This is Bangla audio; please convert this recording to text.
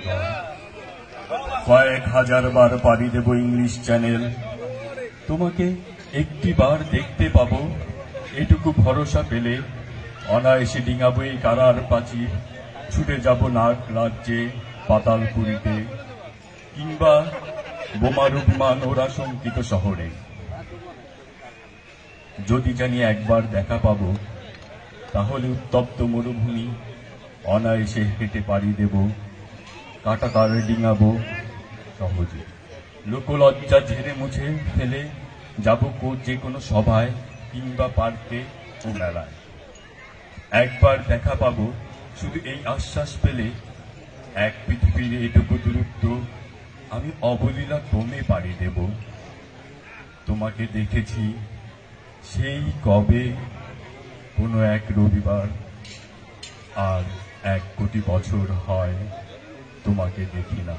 সাগর। কয়েক হাজার বার পাড়ি দেব ইংলিশ চ্যানেল, তোমাকে একটি বার দেখতে পাবো, এটুকু ভরসা পেলে অনায়াসে ডিঙাবো এই কারার প্রাচীর, ছুটে যাব নাগ রাজ্যে পাতালপুরীতে, কিংবা বোমারুবিমান ওরা শঙ্কিত শহরে। যদি জানি একবার দেখা পাবো, তাহলে উত্তপ্ত মরুভূমি অনায়াসে হেঁটে পাড়ি দেব, কাঁটাতার ডিঙাবো সহজে। লোকলজ্জা ঝেড়ে মুছে ফেলে যাব যে কোনো সভায় কিংবা পার্কে ও মেলায়। একবার দেখা পাবো শুধু এই আশ্বাস পেলে, এক পৃথিবীর এটুকু দূরত্ব আমি অবলীলা ক্রমে পাড়ি দেব। তোমাকে দেখেছি সেই কবে, কোনো এক রবিবার, আর 1 কোটি বছর হয় তোমাকে দেখি না।